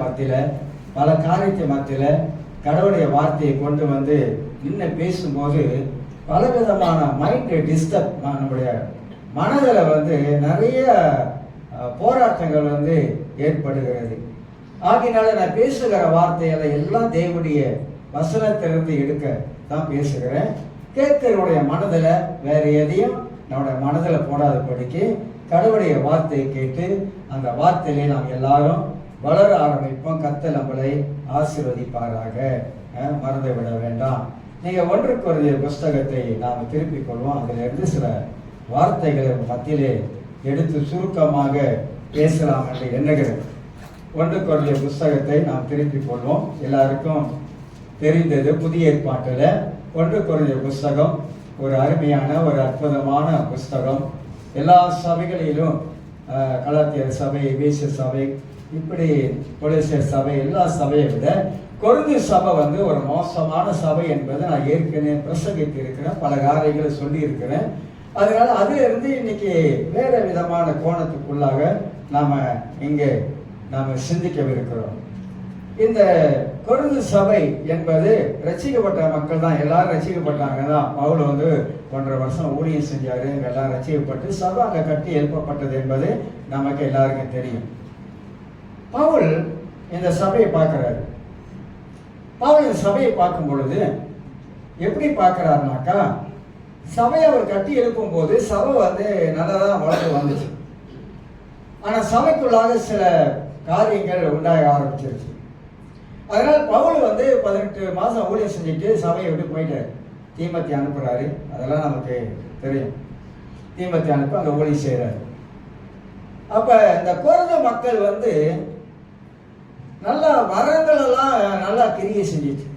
மத்தியில் பல காரியத்தை மத்தியில் கடவுளுடைய வார்த்தையை கொண்டு வந்து இன்னும் பேசும்போது பலவிதமான மைண்ட் டிஸ்டர்ப், நம்முடைய மனதில் வந்து நிறைய போராட்டங்கள் வந்து ஏற்படுகிறது. ஆகினால நான் பேசுகிற வார்த்தைகளை எல்லாம் தேவனுடைய வசனத்திலிருந்து எடுக்க தான் பேசுகிறேன். கேட்கிறவருடைய மனதில் வேற எதையும் நம்முடைய மனதில் போடாதபடிக்கு கடவுளுடைய வார்த்தையை கேட்டு அந்த வார்த்தையிலே நாம் எல்லாரும் வளர ஆரம்பிப்போம். கர்த்தர் நம்மளை ஆசீர்வதிப்பாராக. மறந்து விட வேண்டாம். நீங்கள் 1 கொரிந்தியர் புஸ்தகத்தை நாம் திருப்பிக் கொள்வோம். அதிலிருந்து சில வார்த்தைகளை மத்தியிலே எடுத்து சுருக்கமாக பேசலாம் என்று எண்ணுகிறேன். 1 கொரிந்தியர் புஸ்தகத்தை நாம் திருப்பிக் கொள்வோம். எல்லாருக்கும் தெரிந்தது புதிய ஏற்பாட்டில் 1 கொரிந்தியர் புஸ்தகம் ஒரு அருமையான ஒரு அற்புதமான புஸ்தகம். எல்லா சபைகளிலும் கலாத்தியர் சபை, எபேசிய சபை, இப்படி கொலோசியர் சபை, எல்லா சபையை விட கொரிந்து சபை வந்து ஒரு மோசமான சபை என்பதை நான் ஏற்கனவே பிரசங்கித்து இருக்கிறேன், பல காரியங்களை சொல்லி இருக்கிறேன். அதனால அதிலிருந்து இன்னைக்கு வேற விதமான கோணத்துக்குள்ளாக நாம சிந்திக்கவிருக்கிறோம். இந்த கொரிந்து சபை என்பது ரட்சிக்கப்பட்ட மக்கள் தான், எல்லாரும் ரட்சிக்கப்பட்டாங்க தான். பவுல் வந்து 1.5 வருஷம் ஊழியம் செஞ்சாரு, எல்லாம் ரட்சிக்கப்பட்டு சபை அங்கே கட்டி எழுப்பப்பட்டது என்பது நமக்கு எல்லாருக்கும் தெரியும். பவுல் இந்த சபையை பார்க்கிறாரு. பவுல் இந்த சபையை பார்க்கும் பொழுது எப்படி பார்க்கிறாருனாக்கா, சபையை அவர் கட்டி எழுப்பும் போது சபை வந்து நல்லதான் வளர்ந்து வந்துச்சு. ஆனால் சபைக்குள்ளாக சில காரியங்கள் உண்டாக ஆரம்பிச்சிருச்சு. அதனால் பவுல் வந்து 18 மாதம் ஊழியம் செஞ்சுட்டு சபையை விட்டு போயிட்டாரு. தீமோத்தி அனுப்புறாரு, அதெல்லாம் நமக்கு தெரியும். தீமோத்தி அனுப்ப அங்கே ஊழியம் செய்கிறாரு. அப்போ இந்த கொரிந்து மக்கள் வந்து நல்லா வரங்கள் எல்லாம் நல்லா கிரியை செஞ்சிச்சு.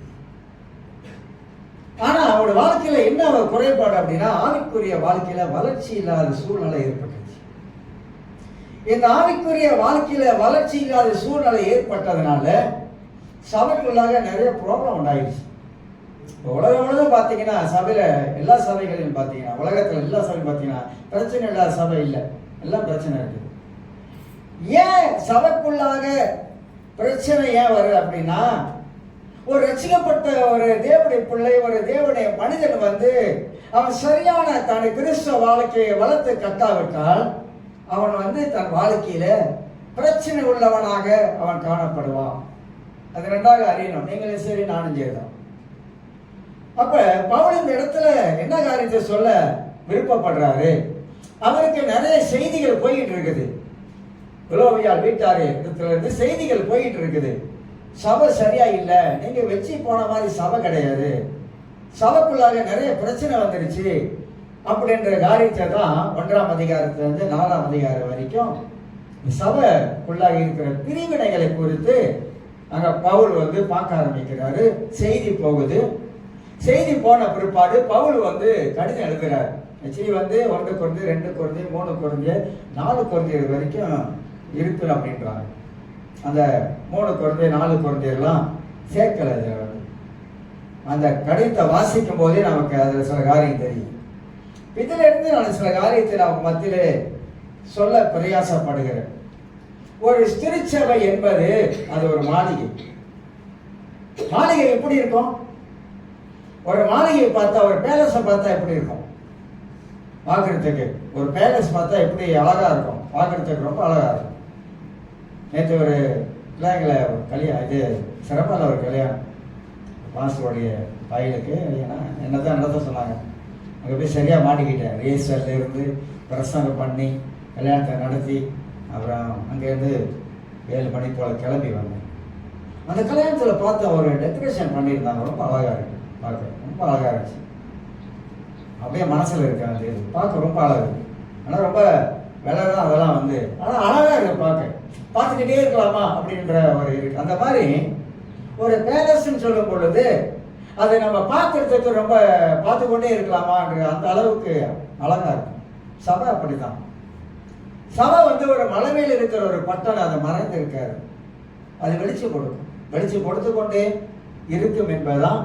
ஆனா அவரோட வாழ்க்கையில என்ன குறைபாடு அப்படின்னா, ஆவிக்குரிய வாழ்க்கையில வளர்ச்சி இல்லாத சூழ்நிலை ஏற்பட்டுச்சு. இந்த ஆவிக்குரிய வாழ்க்கையில வளர்ச்சி இல்லாத சூழ்நிலை ஏற்பட்டதுனால சபைக்குள்ளாக நிறைய ப்ராப்ளம் உண்டாயிடுச்சு. இப்போ உலகம் பார்த்தீங்கன்னா சபையில எல்லா சபைகளையும் பார்த்தீங்கன்னா, உலகத்துல எல்லா சபையும் பார்த்தீங்கன்னா பிரச்சனை இல்லாத சபை இல்லை, எல்லாம் பிரச்சனை இருக்குது. ஏன் சபைக்குள்ளாக பிரச்சனை ஏன் வருது அப்படின்னா, ஒரு ரட்சிக்கப்பட்ட ஒரு தேவனுடைய பிள்ளை, ஒரு தேவனுடைய மனிதன் வந்து அவன் சரியான தன் கிறிஸ்தவ வாழ்க்கையை வளர்த்து கட்டாவிட்டால் அவன் வந்து தன் வாழ்க்கையில பிரச்சனை உள்ளவனாக அவன் காணப்படுவான். அது ரெண்டாக அறியணும். நீங்களும் சரி, நானும் சரிதான். அப்ப பவுல் இந்த இடத்துல என்ன காரியத்தை சொல்ல விருப்பப்படுறாரு? அவருக்கு நிறைய செய்திகள் போயிட்டு இருக்குது. உலோவியால் வீட்டாரு இடத்துல இருந்து செய்திகள் போயிட்டு இருக்குது. சபை சரியா இல்லை, நீங்க வச்சு போன மாதிரி சபை கிடையாது, சபைக்குள்ளாக நிறைய பிரச்சனை வந்துருச்சு அப்படின்ற காரியத்தை தான் 1ஆம் அதிகாரத்திலிருந்து 4ஆம் அதிகாரம் வரைக்கும் சபைக்குள்ளாக இருக்கிற பிரிவினைகளை குறித்து அங்க பவுல் வந்து பார்க்க ஆரம்பிக்கிறாரு. செய்தி போகுது. செய்தி போன பிற்பாடு பவுல் வந்து கடிதம் எழுதுகிறார். ஆக்சுவலி வந்து 1 கொரிந்தியர், 2 கொரிந்தியர், 3 கொரிந்தியர், 4 கொரிந்தியர் வரைக்கும் இருக்கு அப்படின்றாங்க. அந்த 3 கொரிந்தியர், 4 கொரிந்தியர்லாம் சேர்க்கல. அந்த கடிதத்தை வாசிக்கும் போதே நமக்கு அதில் சில காரியம் தெரியும். இதுல இருந்து நான் சில காரியத்தை நான் மத்தியிலே சொல்ல பிரயாசப்படுகிறேன். ஒரு திருச்சபை என்பது அது ஒரு மாளிகை. மாளிகை எப்படி இருக்கும்? ஒரு மாளிகையை பார்த்தா, ஒரு பேலஸை பார்த்தா எப்படி இருக்கும் பார்க்கறதுக்கு? ஒரு பேலஸ் பார்த்தா எப்படி அழகா இருக்கும், பார்க்கறதுக்கு ரொம்ப அழகா இருக்கும். நேற்று ஒரு பிள்ளைங்களை கல்யாணம், இது சிறப்பான ஒரு கல்யாணம், பாஸ்டருடைய பையனுக்கு என்னதான் நடத்த சொன்னாங்க. அங்கே போய் சரியாக மாட்டிக்கிட்டேன். ரிஹர்சல்ல இருந்து பிரசங்கம் பண்ணி கல்யாணத்தை நடத்தி அப்புறம் அங்கேருந்து 7 மணி போல் கிளம்பி வந்தேன். அந்த கல்யாணத்தில் பார்த்து ஒரு டெக்கரேஷன் பண்ணியிருந்தாங்க, ரொம்ப அழகாக இருக்கு, பார்க்க ரொம்ப அழகாக இருந்துச்சு. அப்படியே மனசில் இருக்கு, அது பார்க்க ரொம்ப அழகு இருக்கு. ஆனால் ரொம்ப விலை தான் அதெல்லாம் வந்து, ஆனால் அழகாக இருக்கு, பார்த்துக்கிட்டே இருக்கலாமா அப்படின்ற ஒரு இருக்கு. அந்த மாதிரி ஒரு பேலஸ்ன்னு சொல்லும் பொழுது அதை நம்ம பார்க்கறதுக்கு ரொம்ப பார்த்து கொண்டே இருக்கலாமான்ற அந்த அளவுக்கு அழகா இருக்கும். சபை அப்படிதான். சபை வந்து ஒரு மலை மேல் இருக்கிற ஒரு பட்டணம், அதை மறைந்து இருக்காரு, அது வெளிச்சம் கொடுக்கும், வெளிச்சம் கொடுத்து கொண்டே இருக்கும் என்பதுதான்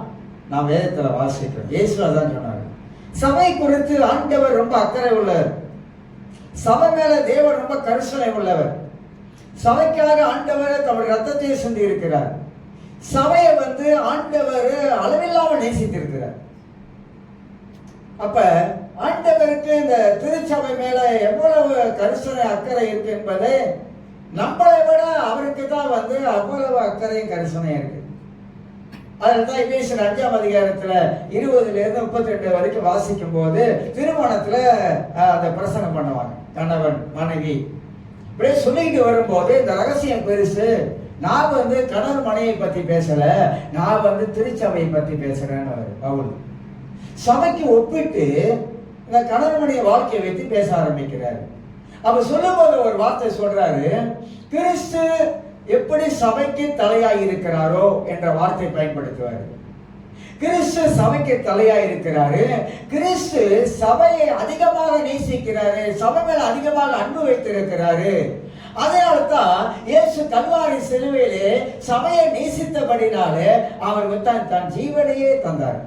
நாம் வேதத்தில் வாசிக்கிறோம். இயேசு அதான் சொன்னார். சபை குறித்து ஆண்டவர் ரொம்ப அக்கறை உள்ளவர். சபை மேல தேவன் ரொம்ப கரிசனை உள்ளவர். சபைக்காக ஆண்டவர் தம்முடைய ரத்தத்தை சிந்தி இருக்கிறார். சபையை ஆண்டவர் அளவில்லாமல் நேசித்திருக்கிறார். அப்ப ஆண்டவருக்கு இந்த திருச்சபை மேல எவ்வளவு கரிசனை அக்கறை இருக்கு என்பதை நம்மளை விட அவருக்கு தான் அவ்வளவு அக்கறையும் கரிசனையும் இருக்கு. அதுதான் எபேசியர் 5ஆம் அதிகாரத்துல 20 to 32 வரைக்கும் வாசிக்கும் போது திருமணத்துல அந்த பிரசங்கம் பண்ணுவாங்க. கணவன் மனைவி இப்படியே சொல்லிட்டு வரும்போது இந்த ரகசியம் பெருசு. நான் கணவன் மனைவியை பத்தி பேசல, நான் திருச்சபையை பத்தி பேசுறேன்னு பவுல் சபைக்கு ஒப்பிட்டு இந்த கணவன் மனைவி வாழ்க்கையை வைத்து பேச ஆரம்பிக்கிறாரு. அப்ப சொல்லும் போது ஒரு வார்த்தை சொல்றாரு, கிறிஸ்து எப்படி சபைக்கு தலையாய் இருக்கிறாரோ என்ற வார்த்தை பயன்படுத்துவார். கிறிஸ்து சபைக்கு தலையாய் இருக்கிறாரு. கிறிஸ்து சபையை அதிகமாக நேசிக்கிறாரு, சபை மேல அதிகமாக அன்பு வைத்திருக்கிறாரு. அதனால்தான் இயேசு கல்வாரி சிலுவையிலே சபையை நேசித்தபடினாலே அவர் தன் ஜீவனையே தந்தார்.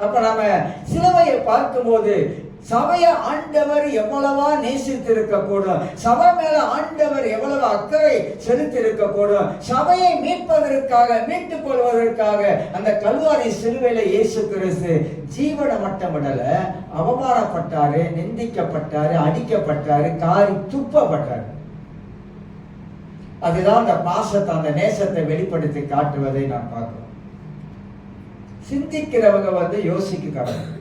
அப்ப நாம சிலுவையை பார்க்கும்போது சபையை ஆண்டவர் எவ்வளவா நேசித்திருக்க கூடும், சபை மேல ஆண்டவர் எவ்வளவு அக்கறை செலுத்தியிருக்க கூடும். சபையை மீட்பதற்காக, மீட்டுக் கொள்வதற்காக அந்த கல்வாரி சிலுவையில இயேசு கிறிஸ்து ஜீவனை மட்டும் விடல, அவமானப்பட்டாரு, நிந்திக்கப்பட்டாரு, அடிக்கப்பட்டாரு, காரி துப்பப்பட்டாரு. அதுதான் அந்த பாசத்தை, அந்த நேசத்தை வெளிப்படுத்தி காட்டுவதை நான் பார்க்கிறோம். சிந்திக்கிறவங்க யோசிக்க கடவுள்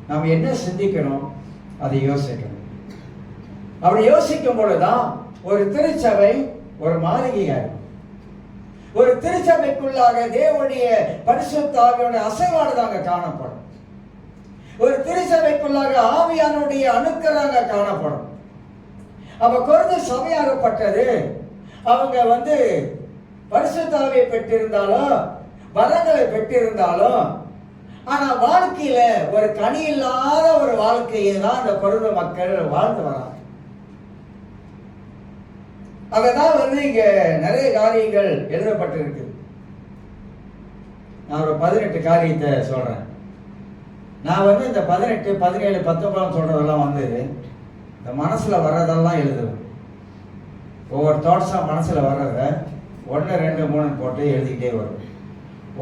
நாம் என்ன சிந்திக்கணும் அதை யோசிக்கணும். அப்படி யோசிக்கும் பொழுதுதான் ஒரு திருச்சபை ஒரு மாளிகையா இருக்கும். ஒரு திருச்சபைக்குள்ளாக தேவனுடைய பரிசுத்த ஆவியோட அசைவாடுதாங்க காணப்படும். ஒரு திருச்சபைக்குள்ளாக ஆவியானுடைய அணுக்களாக காணப்படும். அப்ப கொரிந்து சபையாகப்பட்டது அவங்க பரிசுத்த ஆவியை பெற்றிருந்தாலும் வரங்களை பெற்றிருந்தாலும் ஆனா வாழ்க்கையில ஒரு கனி இல்லாத ஒரு வாழ்க்கையை தான் அந்த கொரிந்து மக்கள் வாழ்ந்து வராங்க. அங்கதான் இங்க நிறைய காரியங்கள் எழுதப்பட்டிருக்கு. நான் ஒரு 18 காரியத்தை சொல்றேன். நான் இந்த 18, 17, 19 சொல்றதெல்லாம் இந்த மனசுல வர்றதெல்லாம் எழுதுவேன். ஒவ்வொரு தாட்ஸா மனசுல வர்றத 1, 2, 3 போட்டு எழுதிக்கிட்டே வரும்.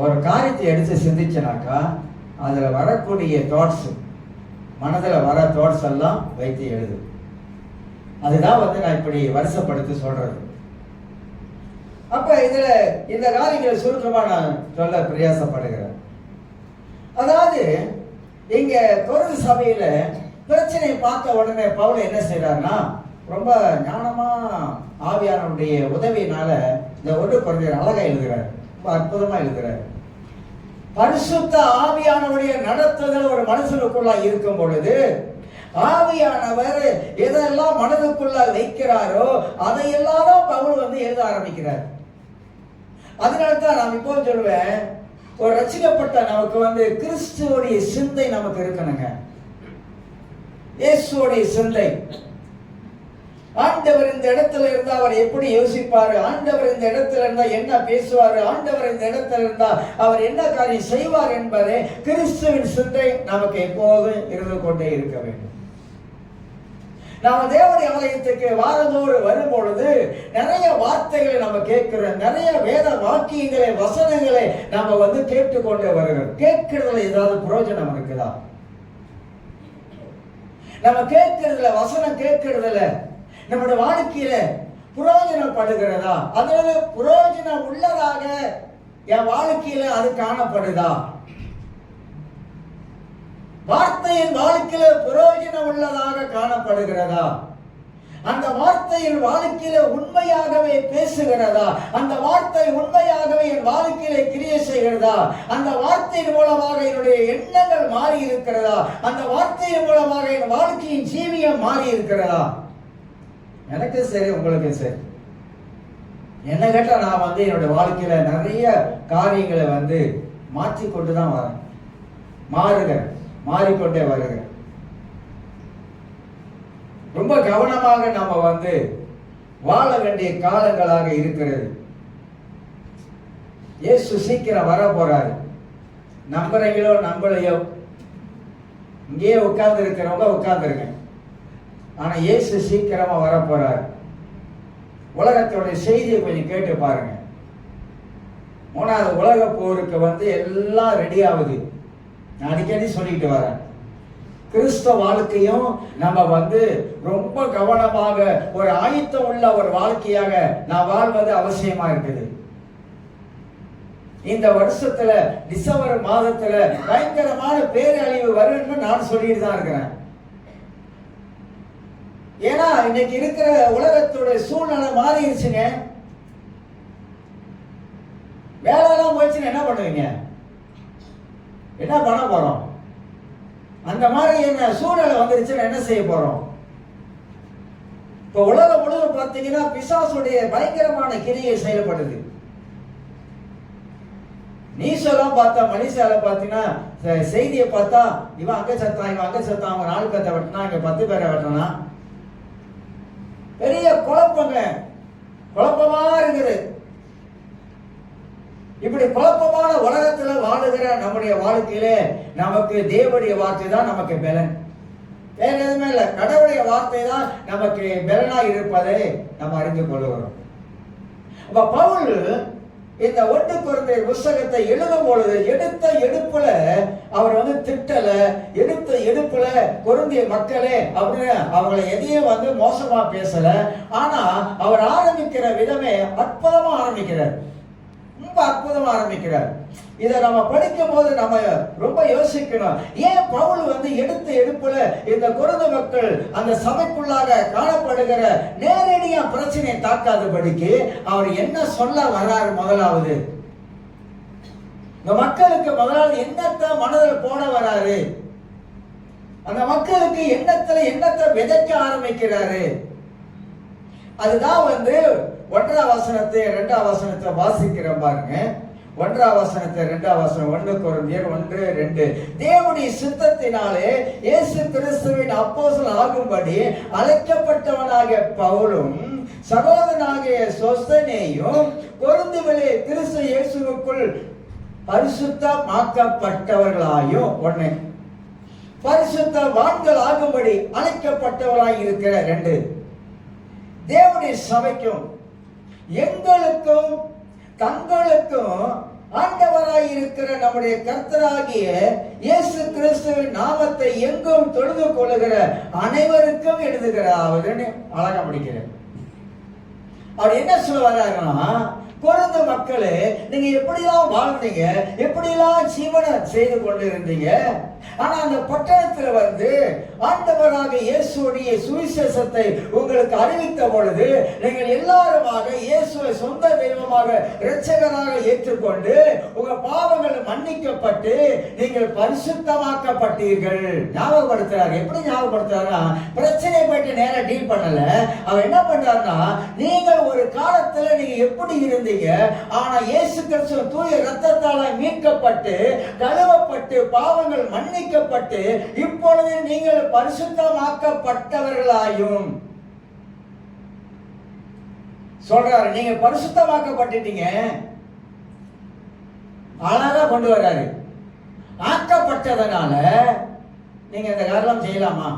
ஒரு காரியத்தை எடுத்து சிந்திச்சனாக்கா அதுல வரக்கூடிய தாட்ஸ், மனதில் வர தாட்ஸ் எல்லாம் வைத்து எழுது. அதுதான் நான் இப்படி வருஷப்படுத்தி சொல்றது. அப்ப இதுல இந்த காரியங்களை சுருக்கமா நான் சொல்ல பிரயாசப்படுகிறேன். அதாவது இங்க கொரிந்து சபையில பிரச்சனையை பார்த்த உடனே பவுல் என்ன செய்யறாருன்னா, ரொம்ப ஞானமா ஆவியானுடைய உதவியினால இந்த 1 கொரிந்தியர் அழகா எழுதுகிறார், ரொம்ப அற்புதமா எழுதுகிறார். பரிசுத்த ஆவியானவருடைய நடத்துதல் ஒரு மனசுக்குள்ள இருக்கும் பொழுது ஆவியானவர் எதெல்லாம் மனதுக்குள்ள வைக்கிறாரோ அதையெல்லாம் தான் பவுல் எழுத ஆரம்பிக்கிறார். அதனால்தான் நான் இப்போ சொல்லுவேன், ஒரு ரட்சிக்கப்பட்ட நமக்கு கிறிஸ்துவோடைய சிந்தை நமக்கு இருக்கணுங்க. இயேசுவோடைய சிந்தை. ஆண்டவர் இந்த இடத்துல இருந்தா அவர் எப்படி யோசிப்பாரு, ஆண்டவர் இந்த இடத்துல இருந்தா என்ன பேசுவாரு, ஆண்டவர் இந்த இடத்துல இருந்தா அவர் என்ன காரியம் செய்வார் என்பதை கிறிஸ்துவின் சிந்தை நமக்கு எப்போதும் இருந்து கொண்டே இருக்க வேண்டும். நாம தேவனுடைய ஆலயத்துக்கு வாரந்தோறும் வரும் பொழுது நிறைய வார்த்தைகளை நம்ம கேட்கிறோம், நிறைய வேத வாக்கியங்களை, வசனங்களை நாம கேட்டுக்கொண்டே வருகிறோம். கேட்கிறதுல ஏதாவது பிரயோஜனம் இருக்குதா? நம்ம கேட்கறதுல, வசனம் கேட்கறதுல நம்முடைய வாழ்க்கையில புரோஜனப்படுகிறதா? அதாவது புரோஜனம் உள்ளதாக என் வாழ்க்கையில அது காணப்படுதா? வார்த்தையின் வாழ்க்கையில புரோஜனம் உள்ளதாக காணப்படுகிறதா? அந்த வார்த்தையின் வாழ்க்கையில உண்மையாகவே பேசுகிறதா? அந்த வார்த்தை உண்மையாகவே என் வாழ்க்கையில கிரியை செய்கிறதா? அந்த வார்த்தையின் மூலமாக என்னுடைய எண்ணங்கள் மாறி இருக்கிறதா? அந்த வார்த்தையின் மூலமாக என் வாழ்க்கையின் ஜீவியம் மாறி இருக்கிறதா? எனக்கு சரி, உங்களுக்கு சரி. என்ன கேட்டா நான் என்னுடைய வாழ்க்கையில நிறைய காரியங்களை மாற்றிக்கொண்டு தான் வரேன், மாறிக்கொண்டே வருகிறேன். ரொம்ப கவனமாக நாம வாழ வேண்டிய காலங்களாக இருக்கிறது. இயேசு சீக்கிரம் வர போறாரு. நம்புறீங்களோ நம்பலையோ, இங்கேயே உட்கார்ந்து இருக்கிறவங்க உட்கார்ந்துருங்க. ஆனா இயேசு சீக்கிரமா வர போறாரு. உலகத்தோட செய்தியை கொஞ்சம் கேட்டு பாருங்க. மூணாவது உலக போருக்கு எல்லாம் ரெடி ஆகுது. நான் அடிக்கடி சொல்லிட்டு வரேன், கிறிஸ்தவ வாழ்க்கையும் நம்ம ரொம்ப கவனமாக ஒரு ஆயத்தம் உள்ள ஒரு வாழ்க்கையாக நான் வாழ்வது அவசியமா இருக்குது. இந்த வருஷத்துல டிசம்பர் மாதத்துல பயங்கரமான பேரழிவு வரும்னு நான் சொல்லிட்டு தான் இருக்கிறேன். ஏன்னா இன்னைக்கு இருக்கிற உலகத்தோட சூழ்நிலை மாறிடுச்சுங்க. வேலையெல்லாம் போயிடுச்சுன்னு என்ன பண்ணுவீங்க? என்ன பண்ண போறோம்? அந்த மாதிரி என்ன சூழ்நிலை வந்துருச்சுன்னு என்ன செய்ய போறோம்? இப்ப உலகம் முழுவதும் பார்த்தீங்கன்னா பிசாசுடைய பயங்கரமான கிரியை செயல்படுது. நீசெல்லாம் பார்த்தா, மனுஷால பார்த்தீங்கன்னா செய்தியை பார்த்தா இவன் அங்க சத்தான், இவன் அங்க சத்தான், அவங்க 4 பேரை வெட்டினா, இங்க 10 பேரை வெட்டினா, பெரிய குழப்பமா இருக்குது. இப்படி குழப்பமான உலகத்துல வாழுகிற நம்முடைய வாழ்க்கையில நமக்கு தேவனுடைய வார்த்தை தான் நமக்கு பலன், வேற எதுவுமே இல்லை. கடவுளுடைய வார்த்தை தான் நமக்கு பலனா இருப்பதை நம்ம அறிந்து கொள்கிறோம். அப்ப பவுல் இந்த 1 கொரிந்தியர் புத்தகத்தை எழுதும் பொழுது எடுத்த எடுப்புல அவர் திட்டல, எடுத்த எடுப்புல கொரிந்திய மக்களே அப்படின்னு அவங்களை எதையும் மோசமா பேசல. ஆனா அவர் ஆரம்பிக்கிற விதமே அற்புதமா ஆரம்பிக்கிறார், ரொம்ப அற்புதமா ஆரம்பிக்கிறார். இதை நம்ம படிக்கும் போது நம்ம ரொம்ப யோசிக்கணும், ஏன் பவுல் எடுத்த எடுப்புல இந்த கொரிந்து மக்கள் அந்த சபைக்குள்ளாக காணப்படுகிற நேரடியா பிரச்சனையை தாக்காதபடிக்கு அவர் என்ன சொல்ல வர்றாரு? முதலாவது இந்த மக்களுக்கு முதலாவது எண்ணத்தை மனதில் போட வராரு. அந்த மக்களுக்கு எண்ணத்தை விதைக்க ஆரம்பிக்கிறாரு. அதுதான் 1ஆம் வசனத்தை 2ஆம் வசனத்தை வாசிக்கிற பாருங்க. 1ஆம் வசனத்தை 2ஆம் வசனம், 1 கொரிந்தியர் 1:2. தேவனுடைய சித்தத்தினாலே இயேசு கிறிஸ்துவின் அப்போஸ்தலன் ஆகும்படி அழைக்கப்பட்டவனாகிய பவுலும் சகோதரனாகிய சொஸ்தனேயும் கொரிந்துவிலே கிறிஸ்து இயேசுவுக்குள் பரிசுத்தமாக்கப்பட்டவர்களாயும் பரிசுத்தவான்கள் ஆகும்படி அழைக்கப்பட்டவர்களாய் இருக்கிற 2. தேவனுடைய சபைக்கும் எங்களுக்கும் தங்களுக்கும் ஆண்டவராய் இருக்கிற நம்முடைய கர்த்தராகிய இயேசு கிறிஸ்துவின் நாமத்தை எங்கும் தொழுது கொள்ளுகிற அனைவருக்கும் எழுதுகிறாவதுன்னு அழகா முடிக்கிறேன். அவர் என்ன சொல்ல வர்றாருன்னா, கொரிந்து மக்களே, நீங்க எப்படிலாம் வாழ்ந்தீங்க, எப்படிலாம் ஜீவனை செய்து கொண்டு இருந்தீங்க. ஆனா அந்த பட்டணத்துல ஆண்டவராக இயேசுடைய சுவிசேஷத்தை உங்களுக்கு அறிவித்த பொழுது நீங்கள் எல்லாருமாக இயேசுவை சொந்த தெய்வமாக இரட்சகராக ஏற்றுக்கொண்டு உங்க பாவங்கள் மன்னிக்கப்பட்டு நீங்கள் பரிசுத்தமாக்கப்பட்டீர்கள். ஞாபகப்படுத்துறாரு. எப்படி ஞாபகப்படுத்துறாருன்னா, பிரச்சனை போயிட்டு நேரா டீல் பண்ணல. அவர் என்ன பண்றாருன்னா, நீங்கள் ஒரு காலத்துல நீங்க எப்படி இருந்தீங்க, ஆனா இயேசு கிறிஸ்து தூய இரத்தத்தால் மீட்கப்பட்டு கழுவப்பட்டு பாவங்கள் மன்னிக்கப்பட்டு இப்பொழுது நீங்கள் பரிசுத்தமாக்கப்பட்டவர்களாயும் சொல்றாரு. நீங்க பரிசுத்தமாக்கப்பட்டுட்டீங்க. அழகா கொண்டு வர்றாரு. ஆக்கப்பட்டதனால நீங்க இந்த காரணம் செய்யலாமா?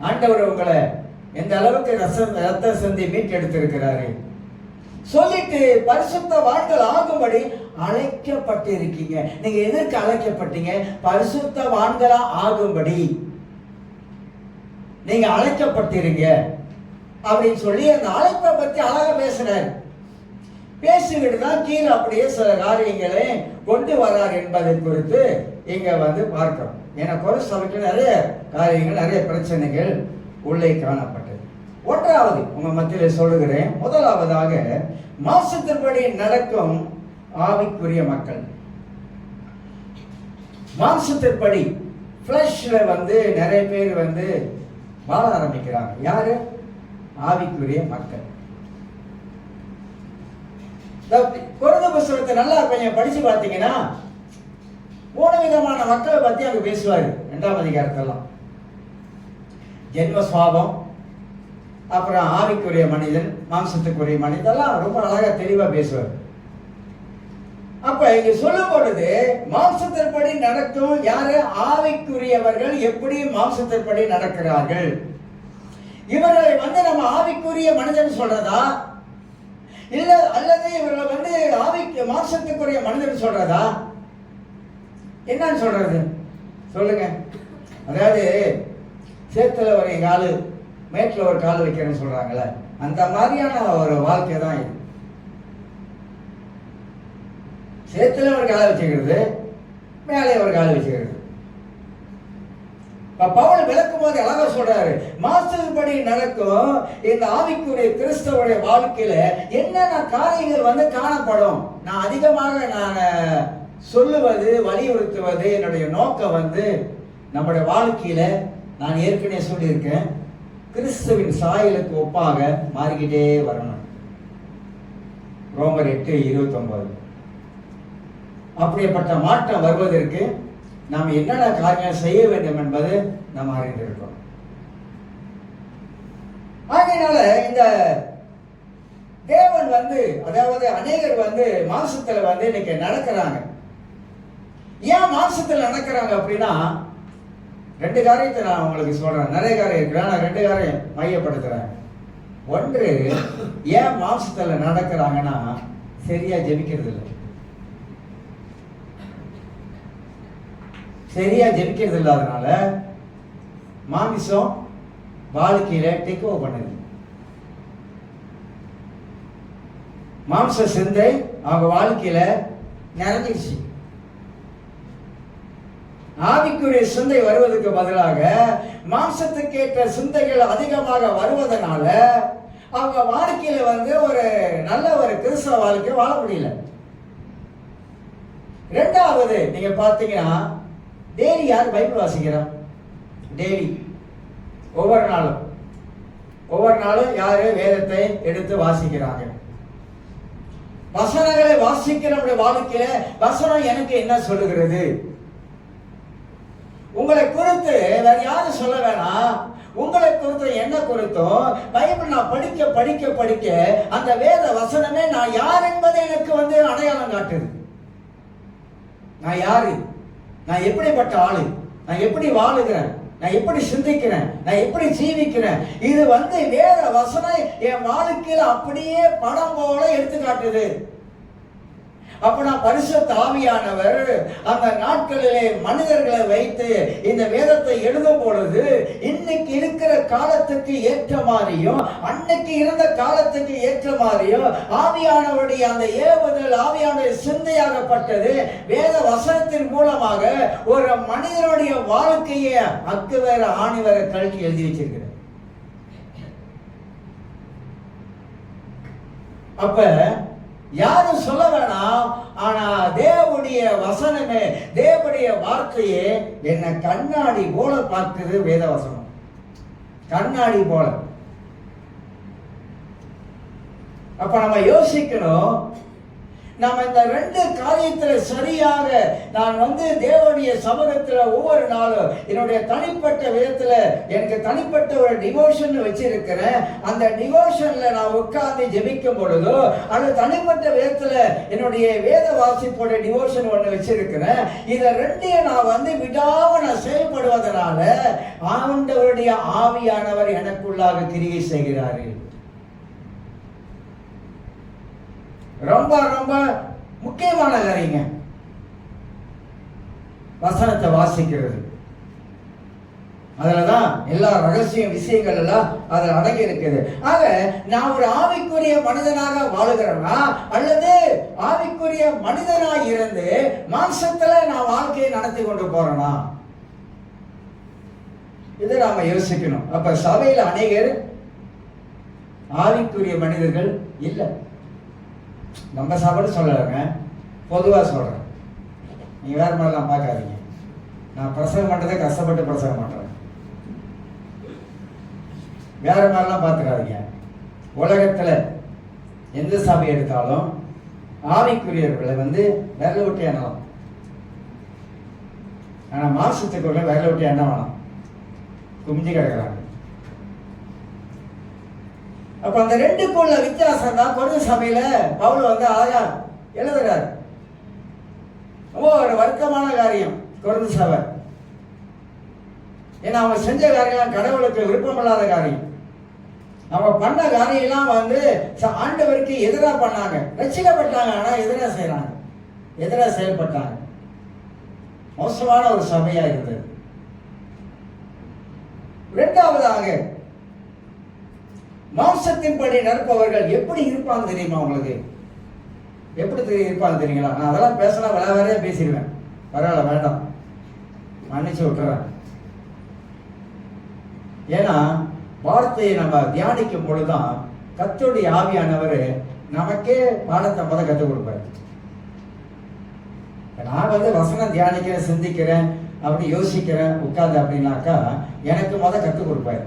ஆண்டவர் உங்களை எந்த அளவுக்கு ரத்த சந்தி மீட்டெடுத்திருக்கிறாரு சொல்லிட்டு பரிசுத்தவான்கள் ஆகும்படி அழைக்கப்பட்டிருக்கீங்க. நீங்க எதற்கு அழைக்கப்பட்டீங்க? பரிசுத்தவான்களா ஆகும்படி நீங்க அழைக்கப்பட்டிருங்க அப்படின்னு சொல்லி அந்த அழைப்பை பத்தி அழகா பேசுறாரு. பேசிக்கிட்டு தான் கீழே அப்படியே சில காரியங்களை கொண்டு வர்றார் என்பதை குறித்து இங்க பார்க்கிறோம். ஏன்னா கொரிந்து சபைக்கு நிறைய காரியங்கள், நிறைய பிரச்சனைகள் உள்ளே காணப்பட்டது. 1வது உங்க மத்தியில சொல்லுகிறேன். முதலாவதாக மாம்சத்தின்படி நடக்கும் ஆவிக்குரிய மக்கள். மாம்சத்தின்படி ஃப்ளஷ்ல நிறைய பேர் வாழ ஆரம்பிக்கிறாங்க. யாரு? ஆவிக்குரிய மக்கள். கொரிந்து புத்தகத்தை நல்லா கொஞ்சம் படிச்சு பார்த்தீங்கன்னா 3 விதமான மக்களை பத்தி அங்க பேசுவாரு. 2ஆம் அதிகாரத்தெல்லாம் ஜென்ம சுவாபம், அப்புறம் ஆவிக்குரிய மனிதன், மாம்சத்துக்குரிய மனிதெல்லாம் ரொம்ப அழகா தெளிவா பேசுவார். அப்ப இங்க சொல்லும் பொழுது மாம்சத்தின்படி நடக்கும் யாரு? ஆவிக்குரியவர்கள் எப்படி மாம்சத்தின்படி நடக்கிறார்கள். இவர்களை வந்து நம்ம ஆவிக்குரிய மனிதன் சொல்றதா, இல்ல அல்லது இவர்களை வந்து ஆவிக்கு மாம்சத்துக்குரிய மனிதன் சொல்றதா, என்னன்னு சொல்றது சொல்லுங்க? அதாவது சேத்துல ஒரு காலு மேட்டில் ஒரு கால் வைக்கிறேன்னு சொல்றாங்கல்ல, அந்த மாதிரியான ஒரு வாழ்க்கை தான் இது. சேத்துல ஒரு காலை வச்சுக்கிறது, மேலே ஒரு காலை வச்சுக்கிறது. பவுல் விளக்கும் போது அழகா சொல்றாரு, மாஸ்டர்படி நடக்கும் இந்த ஆவிக்குரிய கிறிஸ்தவருடைய வாழ்க்கையில என்னென்ன காரியங்கள் வந்து காணப்படும். நான் அதிகமாக நான் சொல்லுவது வலியுறுத்துவது என்னுடைய நோக்கம் வந்து நம்முடைய வாழ்க்கையில நான் ஏற்கனவே சொல்லியிருக்கேன், கிறிஸ்துவின் சாயலுக்கு ஒப்பாக மாறிக்கிட்டே வரணும். ரோமர் 8:29. அப்படிப்பட்ட மாற்றம் வருவதற்கு நாம் என்னென்ன காரியம் செய்ய வேண்டும் என்பது நாம் அறிந்திருக்கிறோம். ஆகையினால இந்த தேவன் வந்து, அதாவது அநேகர் வந்து மாம்சத்துல வந்து இன்னைக்கு நடக்கிறாங்க. ஏன் மாம்சத்துல நடக்கிறாங்க அப்படின்னா, ரெண்டு காரியத்தை நான் உங்களுக்கு சொல்றேன். நிறைய காரியம் இருக்கு, நான் ரெண்டு காரியம் மையப்படுத்துறேன். ஒன்று, ஏன் மாம்சத்துல நடக்கிறாங்கன்னா சரியா ஜெபிக்கிறது இல்லை. சரியா ஜெபிக்கிறது இல்லாதனால மாமிசம் வாழ்க்கையில டேக் ஓவர் பண்ணுது. மாம்ச சிந்தை அவங்க வாழ்க்கையில நிறைஞ்சிருச்சு. ஆவிக்குரிய சிந்தை வருவதற்கு பதிலாக மாம்சத்துக்கு ஏற்ற சிந்தைகள் அதிகமாக வருவதனால அவங்க வாழ்க்கையில வந்து ஒரு நல்ல ஒரு கிறிஸ்தவ வாழ்க்கை வாழ முடியல. ரெண்டாவது, நீங்க பாத்தீங்கன்னா டெய்லி யார் பைபிள் வாசிக்கிறோம்? டெய்லி ஒவ்வொரு நாளும் யாரு வேதத்தை எடுத்து வாசிக்கிறாங்க? வசனங்களை வாசிக்கிற நம்முடைய வாழ்க்கையில வசனம் எனக்கு என்ன சொல்லுகிறது? உங்களை குறித்து வேற யாரும் சொல்ல வேணாம், உங்களை குறித்து என்ன குறித்தும் பைபிள் நான் படிக்க படிக்க படிக்க அந்த வேத வசனமே நான் யார் என்பதை எனக்கு வந்து அடையாளம் காட்டுது. நான் யாரு, நான் எப்படிப்பட்ட ஆளு, நான் எப்படி வாழுகிறேன், நான் எப்படி சிந்திக்கிறேன், நான் எப்படி ஜீவிக்கிறேன், இது வந்து வேத வசனம் என் வாழ்க்கையில அப்படியே படம் போல எடுத்து காட்டுது. அப்ப நான் பரிசுத்த ஆவியானவர் அந்த நாட்களிலே மனிதர்களை வைத்து இந்த வேதத்தை எழுதும் பொழுது இன்னைக்கு இருக்கிற காலத்துக்கு ஏற்ற மாதிரியும் அன்னைக்கு இருந்த காலத்துக்கு ஏற்ற மாதிரியும் ஆவியானவருடைய அந்த ஏவுதல் ஆவியானவருடைய சிந்தையாகப்பட்டது வேத வசனத்தின் மூலமாக ஒரு மனிதனுடைய வாழ்க்கையை அக்கு வேற ஆணி வேற கல்வி எழுதி வச்சிருக்கிறது. அப்ப யாரும் சொல்ல வேணாம், ஆனா தேவனுடைய வசனமே, தேவனுடைய வார்த்தையே என்ன கண்ணாடி போல பார்க்குது. வேத வசனம் கண்ணாடி போல. அப்ப நம்ம யோசிக்கணும், நம்ம இந்த ரெண்டு காரியத்துல சரியாக நான் வந்து தேவனுடைய சமூகத்துல ஒவ்வொரு நாளும் என்னுடைய தனிப்பட்ட விதத்துல எனக்கு தனிப்பட்ட ஒரு டிவோஷன் வச்சிருக்கிறேன். அந்த டிவோஷன்ல நான் உட்கார்ந்து ஜெபிக்கும் பொழுதோ அல்லது தனிப்பட்ட விதத்துல என்னுடைய வேத வாசிப்போட டிவோஷன் ஒண்ணு வச்சிருக்கிறேன். இத ரெண்டையும் நான் வந்து விடாம நான் செயல்படுவதனால ஆண்டவருடைய ஆவியானவர் எனக்குள்ளாக கிரியை செய்கிறார்கள். ரொம்ப ரொம்ப முக்கியமான காரியங்க வசனத்தை வாசிக்கிறது. அதுலதான் எல்லா ரகசிய விஷயங்கள் எல்லாம் அதுல அடங்கி இருக்குது. ஆக நான் ஒரு ஆவிக்குரிய மனிதனாக வாழுகிறேன்னா அல்லது ஆவிக்குரிய மனிதனாக இருந்து மாம்சத்துல நான் வாழ்க்கையை நடத்தி கொண்டு போறேனா, இதை நாம யோசிக்கணும். அப்ப சபையில அநேகர் ஆவிக்குரிய மனிதர்கள் இல்லை. நம்ம சாப்பாடு சொல்லலைங்க, பொதுவாக சொல்கிறேன். நீங்கள் வேறு மாதிரிலாம் பார்க்காதீங்க. நான் பிரசவம் பண்ணுறதை கஷ்டப்பட்டு பிரசவம் பண்ணுறேன், வேறு மாதிரிலாம் பார்த்துக்காதீங்க. உலகத்தில் எந்த சபை எடுத்தாலும் ஆவிக்குரியவர்களை வந்து விரல விட்டு எண்ணலாம். ஆனால் மாசத்துக்குள்ள விரல விட்டு எண்ண வேணாம், குமிஞ்சு கிடக்கிறாங்க. அப்ப அந்த ரெண்டுக்குள்ள வித்தியாசம் தான் கொரிந்து சபையில பவுல் வந்து அழகா எழுதுறாரு. ஒரு வருத்தமான காரியம் கொரிந்து சபை. ஏன்னா அவங்க செஞ்ச காரியம் கடவுளுக்கு விருப்பமில்லாத காரியம். அவங்க பண்ண காரியெல்லாம் வந்து ஆண்டவருக்கு எதிராக பண்ணாங்க. ரட்சிக்கப்பட்டாங்க, ஆனா எதிராக செய்யறாங்க, எதிராக செயல்பட்டாங்க. மோசமான ஒரு சபையா இருந்தது. இரண்டாவதாக, மாம்சத்தின்படி நடப்பவர்கள் எப்படி இருப்பாங்க தெரியுமா உங்களுக்கு? எப்படி இருப்பாங்க தெரியுங்களா? நான் அதெல்லாம் பேசலாம், வேற பேசிடுவேன், பரவாயில்ல, வேண்டாம், மன்னிச்சு விட்டுறேன். ஏன்னா வார்த்தையை நம்ம தியானிக்கும் பொழுதுதான் கர்த்தருடைய ஆவியானவர் நமக்கே பாடத்தை முதல் கற்றுக் கொடுப்பாரு. நான் வந்து வசனம் தியானிக்கிறேன், சிந்திக்கிறேன், அப்படி யோசிக்கிறேன் உட்கார்ந்து அப்படின்னாக்கா எனக்கு முதல் கற்றுக் கொடுப்பாரு.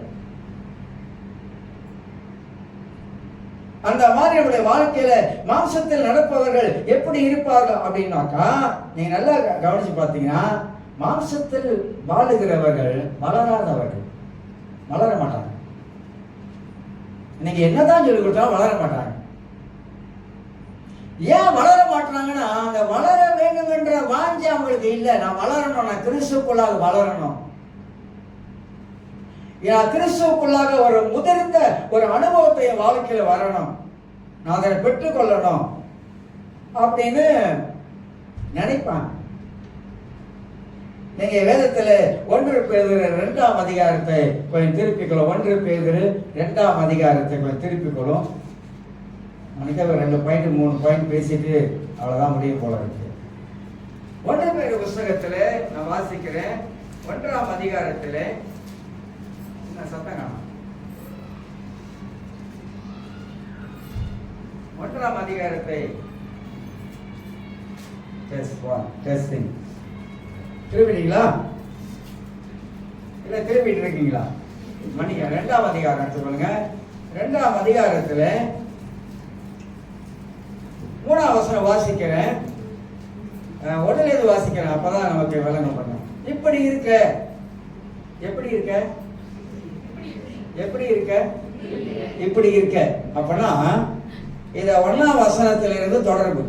அந்த மாதிரி நம்முடைய வாழ்க்கையில மாம்சத்தில் நடப்பவர்கள் எப்படி இருப்பார்கள் அப்படின்னாக்கா, நீங்க நல்லா கவனிச்சு பார்த்தீங்கன்னா, மாம்சத்தில் வாழுகிறவர்கள் வளராதவர்கள், வளர மாட்டாங்க. நீங்க என்னதான் சொல்லி கொடுத்தாலும் வளர மாட்டாங்க. ஏன் வளர மாட்டாங்கன்னா, அந்த வளர வேண்டும் என்ற வாஞ்சை அவங்களுக்கு இல்லை. நான் வளரணும், நான் கிறிஸ்துக்குள்ளாக வளரணும், கிறிஸ்துவுக்குள்ளாக ஒரு முதிர்ந்த ஒரு அனுபவத்தை வாழ்க்கையில வரணும், நான் அதை பெற்றுக்கொள்ளணும் அப்படின்னு நினைப்பாங்க. நீங்க வேதத்துல 1 பேதுரு 2ஆம் அதிகாரத்தை கொஞ்சம் திருப்பிக்கொள்ளும். 1 பேதுரு 2ஆம் அதிகாரத்தை கொஞ்சம் திருப்பிக்கொள்ளும். மனித 2 பாயிண்ட் 3 பாயிண்ட் பேசிட்டு அவ்வளவுதான் முடியும் போல இருக்கு. 1 பேதுரு புஸ்தகத்துல நான் வாசிக்கிறேன். 1ஆம் அதிகாரத்துல சத்தம் காணும். 1ஆம் அதிகாரத்தை டெஸ்டிங் திரும்பிட்டீங்களா? இல்ல திரும்பிட்டு இருக்கீங்களா? மன்னிக்க, 2ஆம் அதிகாரம் எடுத்துக்கொள்ளுங்க. 2ஆம் அதிகாரத்துல 3ஆம் வசனம் வாசிக்கிறேன். உடனே இது வாசிக்கிறேன், அப்பதான் நமக்கு விளங்கம் பண்ணும். இப்படி இருக்க, எப்படி இருக்க, எப்படி இருக்க, இப்படி இருக்க அப்படின்னா இத 1ஆம் வசனத்திலிருந்து தொடர்பு,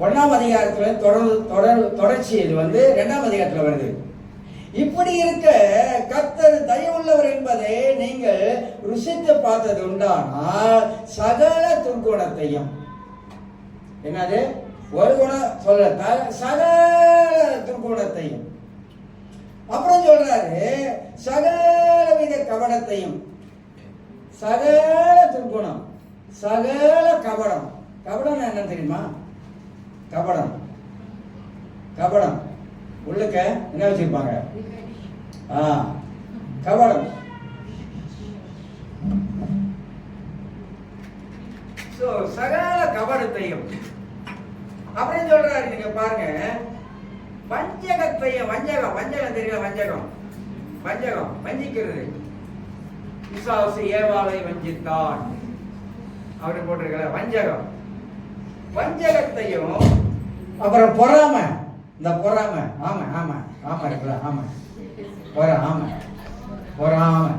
1ஆம் அதிகாரத்துல தொடர்ச்சி. இது வந்து 2ஆம் அதிகாரத்துல வருது. இப்படி இருக்க கர்த்தர் தயவுள்ளவர் என்பதை நீங்கள் ருசித்து பார்த்தது உண்டானால் சகல துர்குணத்தையும், என்னது ஒரு குணம் சொல்ல, சகல துர்குணத்தையும், அப்புறம் சொல்றாரு சகலவித கபடத்தையும், சகல துர்குணம், சகல கபடம். கபடம் என்ன தெரியுமா? கபடம், கபடம் உள்ளுக்க என்ன வச்சிருப்பாங்க? கபடம். சகல கபடத்தையும் அப்படின்னு சொல்றாரு. நீங்க பாருங்க, வஞ்சகத்தையும், வஞ்சகம், வஞ்சகம் தெரியல, வஞ்சகம், வஞ்சகம், வஞ்சிக்கிறது. பிசாசு ஏவாளை வஞ்சித்தான் அப்படின்னு போட்டிருக்கல, வஞ்சகம், வஞ்சகத்தையும், அப்புறம் பொறாமை. இந்த பொறாமை, ஆமா ஆமா ஆமா இருக்குல்ல, ஆமா பொறாமை, பொறாமை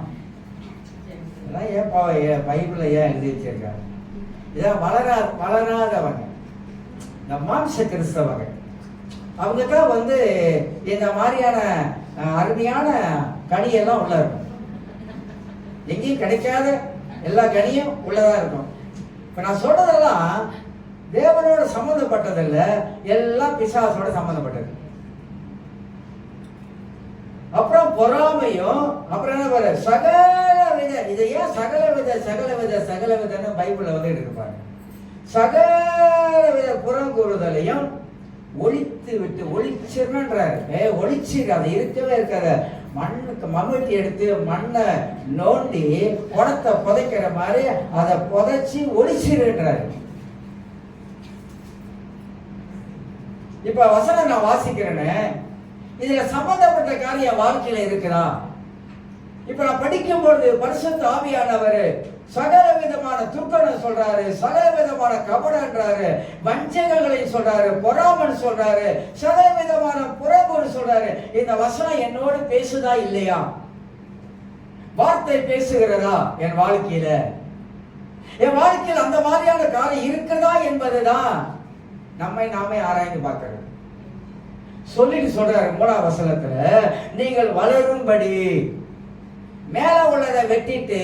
இதெல்லாம் ஏன் பைபிள்ல ஏன் எழுதி வச்சிருக்காங்க? இதான் வளராதவங்க, இந்த மாம்ச கிறிஸ்தவங்க. அவங்க தான் வந்து இந்த மாதிரியான அருமையான கனியெல்லாம் உள்ள இருக்கும். எங்கேயும் கிடைக்காத எல்லா கனியும் உள்ளதான் இருக்கும். இப்ப நான் சொல்றதெல்லாம் தேவனோட சம்பந்தப்பட்டதில்ல, எல்லாம் பிசாசோட சம்பந்தப்பட்டது. அப்புறம் பொறாமையும், அப்புறம் என்ன பாரு, சகலவித, இதை ஏன் சகலவித சகலவித சகலவிதன்னு பைபிள்ல வந்து இருப்பாங்க. சகலவித புறங்கூறுதலையும் ஒழித்து விட்டு, ஒழிச்சிருன்றாரு, ஒழிச்சிரு, அது இருக்கவே இருக்காத. மண்ணுக்கு மம்முட்டி எடுத்து மண்ணை நோண்டி குடத்தை புதைக்கிற மாதிரி அதை புதைச்சி ஒழிச்சிருன்றாரு. இப்ப வசனம் நான் வாசிக்கிறேன்னு, இதுல சம்பந்தப்பட்ட காரியம் வாழ்க்கையில இருக்குதா? இப்ப நான் படிக்கும் பொழுது பரிசுத்த ஆவியானவர் சகல விதமான துர்க்கணம் சொல்றாரு, சகல விதமான கபடன்றாரு, வஞ்சகங்களை சொல்றாரு, பொறாமன் சொல்றாரு, சகல விதமான புறம்புன்னு சொல்றாரு. இந்த வசனம் என்னோடு பேசுதா இல்லையா? வார்த்தை பேசுகிறதா என் வாழ்க்கையில? என் வாழ்க்கையில் அந்த மாதிரியான காரியம் இருக்கிறதா என்பதுதான் நம்மை நாமே ஆராய்ந்து பார்க்கிறது. சொல்லிட்டு சொல்றாரு 3ஆம் வசனத்துல, நீங்கள் வளரும்படி மேல உள்ளதை வெட்டிட்டு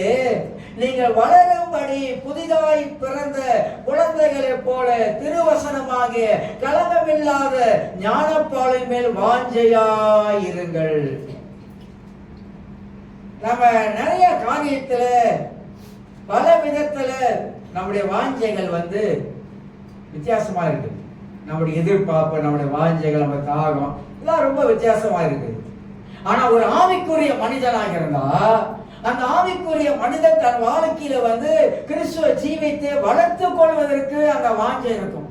நீங்கள் வளரும்படி புதிதாய் பிறந்த குழந்தைகளைப் போல திருவசனமாகிய கலங்கமில்லாத ஞானப்பாலின் மேல் வாஞ்சையாயிருங்கள். நம்ம நிறைய காரியத்துல பல விதத்துல நம்முடைய வாஞ்சைகள் வித்தியாசமா இருக்கு. நம்முடைய எதிர்பார்ப்பு, நம்முடைய வாஞ்சைகள், நம்ம தாகம் எல்லாம் ரொம்ப வித்தியாசமா இருக்கு. ஆனா ஒரு ஆவிக்குரிய மனிதனாக இருந்தா அந்த ஆவிக்குரிய மனிதன் தன் வாழ்க்கையில கிறிஸ்துவ ஜீவித்தை வளர்த்து கொள்வதற்கு அந்த வாஞ்சை இருக்கும்.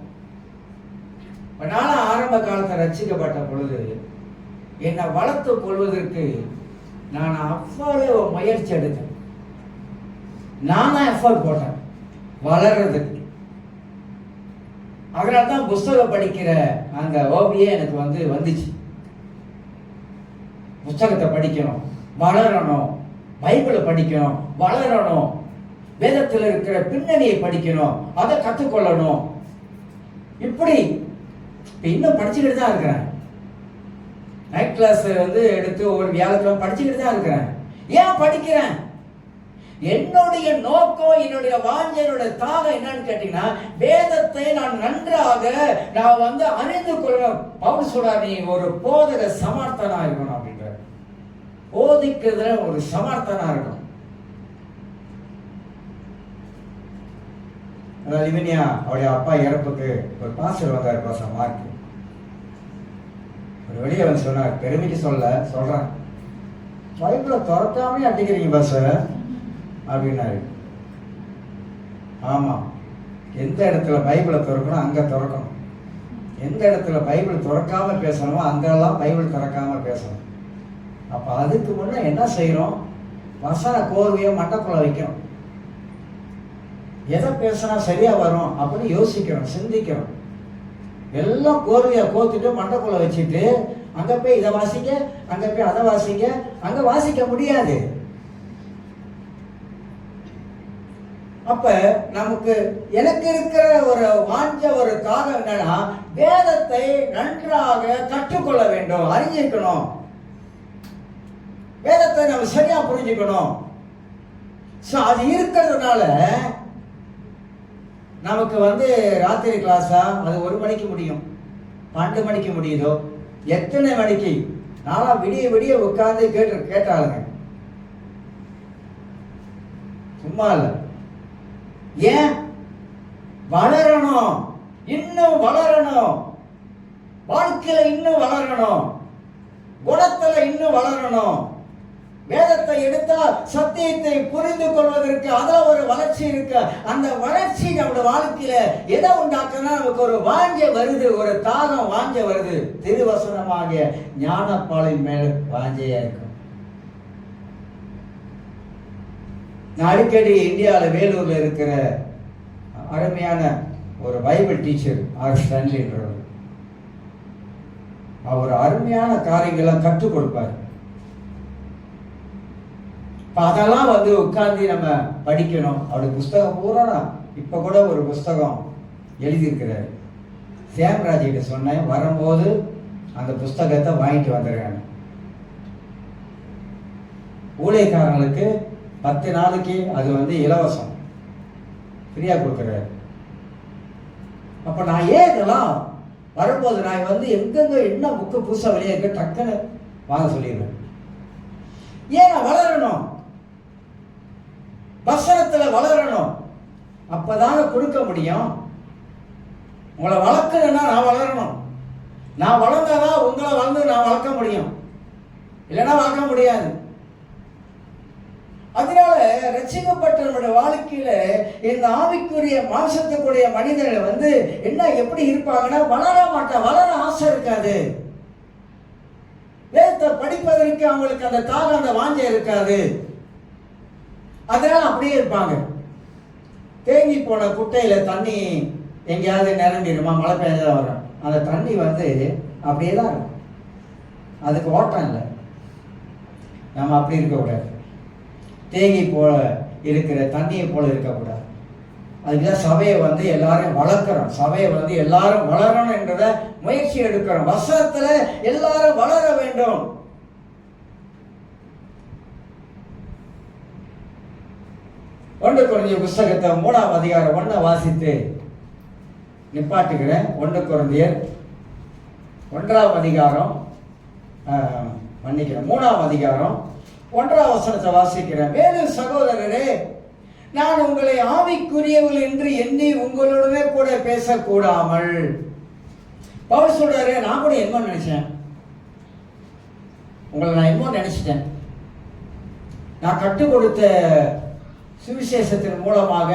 நானும் ஆரம்ப காலத்தை ரட்சிக்கப்பட்ட பொழுது என்னை வளர்த்து கொள்வதற்கு நான் அவ்வளவு முயற்சி எடுத்தேன். நானா எஃபர்ட் போட்டேன் வளர்றதுக்கு. அதனால்தான் புஸ்தகம் படிக்கிற அந்த ஓவியே எனக்கு வந்துச்சு. புஸ்தகத்தை படிக்கணும், வளரணும், பைபிளை படிக்கணும், வளரணும், வேதத்தில் இருக்கிற பின்னணியை படிக்கணும், அதை கற்றுக்கொள்ளணும். இப்படி இன்னும் படிச்சுக்கிட்டு தான் இருக்கிறேன். நைட் கிளாஸ் எடுத்து ஒரு வியாழக்கிழமை படிச்சுக்கிட்டு தான் இருக்கிறேன். ஏன் படிக்கிறேன்? என்னுடைய நோக்கம், என்னுடைய வாஞ்சை, என்னுடைய தாகம் என்னன்னு கேட்டீங்கன்னா, வேதத்தை நான் நன்றாக அறிந்து கொள்ளணும். பவுல் சொல்றார், நீ ஒரு போதக சமர்த்தனா இருக்கணும் அப்படின்ற. போதிக்கிறதுல ஒரு சமர்த்தனா இருக்கணும். லிவினியா அவருடைய அப்பா இறப்புக்கு ஒரு பாஸ்டர் வந்தார், பாஸ்டர் மார்க். ஒரு வெளியே சொன்னார், பெருமைக்கு சொல்றேன், பைபிளை திறக்காமே அடிக்கிறீங்க பாஸ்டர் அப்படின்னாரு. ஆமா, எந்த இடத்துல பைபிளை திறக்கணும் அங்க திறக்கணும். எந்த இடத்துல பைபிள் திறக்காம பேசணுமோ அங்கெல்லாம் பைபிள் திறக்காம பேசணும். அப்ப அதுக்கு முன்ன என்ன செய்யறோம்? வசன கோர்வையை மண்டக்குள்ள வைக்கணும். எதை பேசினா சரியா வரும் அப்படின்னு யோசிக்கிறோம், சிந்திக்கிறோம். எல்லாம் கோர்வையா கோத்துட்டு மண்டக்குள்ள வச்சுட்டு அங்க போய் இதை வாசிக்க, அங்க போய் அதை வாசிக்க, அங்க வாசிக்க முடியாது. அப்ப நமக்கு எனக்கு இருக்கிற ஒரு வாஞ்ச ஒரு தாகம் என்னன்னா, வேதத்தை நன்றாக கற்றுக்கொள்ள வேண்டும், அறிஞ்சிக்கணும். வேதத்தை நம்ம சரியா புரிஞ்சுக்கணும். அது இருக்கிறதுனால நமக்கு ராத்திரி கிளாஸா அது 1 மணிக்கு முடியும், 12 மணிக்கு முடியுதோ, எத்தனை மணிக்கு நாளா விடிய விடிய உட்கார்ந்து கேட்டாளுங்க. சும்மா இல்ல. ஏன்? வளரணும், இன்னும் வளரணும், வாழ்க்கையில இன்னும் வளரணும், குணத்துல இன்னும் வளரணும். வேதத்தை எடுத்தால் சத்தியத்தை புரிந்து கொள்வதற்கு அதுல ஒரு வளர்ச்சி இருக்கு. அந்த வளர்ச்சி நம்முடைய வாழ்க்கையில எதை உண்டாக்குனா, நமக்கு ஒரு வாஞ்சை வருது, ஒரு தாகம் வாஞ்சை வருது. திருவசனமாகிய ஞானப்பாலின் மேல் வாஞ்சையா இருக்கும். நான் அடிக்கடி இந்தியாவில் வேலூர்ல இருக்கிற அருமையான ஒரு பைபிள் டீச்சர் ஆர் ஸ்டான்லின்றவர், அவர் அருமையான காரியங்களை கற்றுக் கொடுப்பார். அதெல்லாம் உட்கார்ந்து நம்ம படிக்கணும். அவருடைய புஸ்தகம் பூரா இப்ப கூட ஒரு புஸ்தகம் எழுதியிருக்கிறார். சேம்ராஜ் கிட்ட சொன்னேன், வரும்போது அந்த புஸ்தகத்தை வாங்கிட்டு வந்துடுறாங்க. ஊழியக்காரங்களுக்கு 10 நாளைக்கு அது இலவசம், ஃப்ரீயா கொடுக்குறாரு. அப்ப நான் ஏன் இதெல்லாம் வரும்போது நான் எங்கெங்க என்ன புக்கு புதுசா வெளியே இருக்க டக்குன்னு வாங்க சொல்லிடுவேன். ஏன்? நான் வளரணும், வசனத்துல வளரணும். அப்பதாங்க கொடுக்க முடியும். உங்களை வளர்க்கணும்னா நான் வளரணும். நான் வளர்ந்தாதான் உங்களை நான் வளர்க்க முடியும், இல்லைன்னா வளர்க்க முடியாது. அதனால ரட்சிக்கப்பட்ட நம்முடைய வாழ்க்கையில இந்த ஆவிக்குரிய மாம்சத்துக்குரிய மனிதர்கள் என்ன எப்படி இருப்பாங்கன்னா, வளர மாட்டாங்க, வளர ஆசை இருக்காது. வேதத்தை படிப்பதற்கு அவங்களுக்கு அந்த தாகம், அந்த வாஞ்சை இருக்காது. அதனால அப்படியே இருப்பாங்க. தேங்கி போன குட்டையில தண்ணி எங்கேயாவது நிரம்பிடுமா, மழை பெய்ஞ்சா வரும், அந்த தண்ணி அப்படியே தான் இருக்கும், அதுக்கு ஓட்டம் இல்லை. நம்ம அப்படி இருக்கக்கூடாது. தேங்கி போல இருக்கிற தண்ணியை போல இருக்கக்கூடாது. அதுக்குதான் சபையை எல்லாரும் வளர்க்கிறோம். சபையை எல்லாரும் வளரணும் என்றத முயற்சி எடுக்கிறோம். வசனத்துல எல்லாரும் வளர வேண்டும். 1 கொரிந்தியர் புஸ்தகத்தை 3ஆம் அதிகாரம் 1 வாசித்து நிப்பாட்டுகிறேன். 1 கொரிந்தியர் 1ஆம் அதிகாரம் மன்னிக்கிறேன் 3ஆம் அதிகாரம் 1ஆம் வசனத்தை வாசிக்கிறேன். மேலும் சகோதரரே, நான் உங்களை ஆவிக்குரியவர்கள் என்று எண்ணி உங்களுடனே கூட பேசக்கூடாமல். பவுல் சொல்றாரு, நான் கூட என்ன நினைச்சேன், உங்களை நான் என்ன நினைச்சிட்டேன். நான் கற்றுக் கொடுத்த சுவிசேஷத்தின் மூலமாக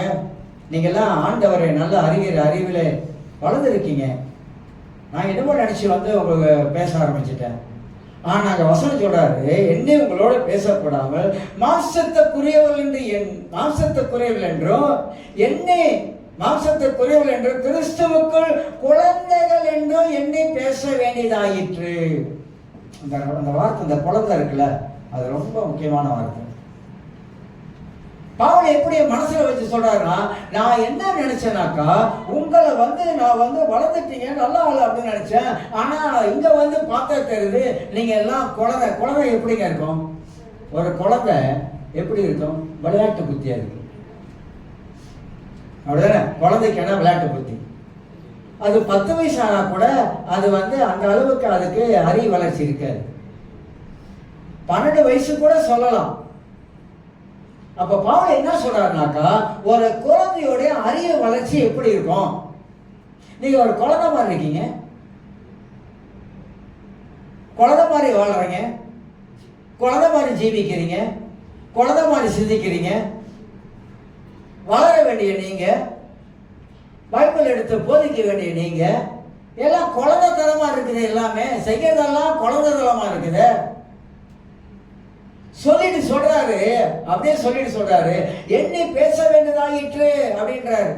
நீங்கள்லாம் ஆண்டவரை நல்ல அறிவில் வளர்ந்துருக்கீங்க. நான் என்னமோ நினச்சி வந்து உங்களுக்கு பேச ஆரம்பிச்சிட்டேன். ஆனால் நாங்கள் வசனம் சொல்றாரு, என்னை உங்களோட பேசப்படாமல் மாம்சத்துக்குரியவர்கள் என்றும் என்னை மாம்சத்துக்குரியவர்கள் என்றும் கிறிஸ்துவுக்குள் குழந்தைகள் என்றும் என்னை பேச வேண்டியதாயிற்று. அந்த வார்த்தை, அந்த குழந்தை இருக்குல்ல, அது ரொம்ப முக்கியமான வார்த்தை. பவுல் எப்படி மனசுல வச்சு சொல்றாருன்னா, நான் என்ன நினைச்சேனாக்கா, உங்களை நான் வளர்ந்துட்டீங்க, நல்லா அப்படின்னு நினைச்சேன். ஆனா இங்க பார்த்தா தெரியுது, நீங்க எல்லாம் குழந்தை எப்படிங்க இருக்கும்? ஒரு குழந்தை எப்படி இருக்கும்? விளையாட்டு புத்தியா இருக்கு, அப்படிதானே? குழந்தைக்கான விளையாட்டு புத்தி. அது 10 வயசு ஆனா கூட அது அந்த அளவுக்கு அதுக்கு அறிவு வளர்ச்சி இருக்காது. 12 வயசு கூட சொல்லலாம். அப்ப பவுல் என்ன சொல்றாருனாக்கா, ஒரு குழந்தையோட அறிவு வளர்ச்சி எப்படி இருக்கும்? நீங்க ஒரு குழந்தை மாதிரி இருக்கீங்க, குழந்தை மாதிரி வாழ்றீங்க, குழந்தை மாதிரி ஜீவிக்கிறீங்க, குழந்தை மாதிரி சிந்திக்கிறீங்க. வளர வேண்டிய நீங்க, பைபிள் எடுத்து போதிக்க வேண்டிய நீங்க, எல்லாம் குழந்தைத்தனமா இருக்குது. எல்லாமே செய்யறதெல்லாம் குழந்தைத்தனமா இருக்குது. அப்படியே சொல்லிட்டு சொல்றாரு, என்னை பேச வேண்டியதாயிற்று அப்படின்றாரு.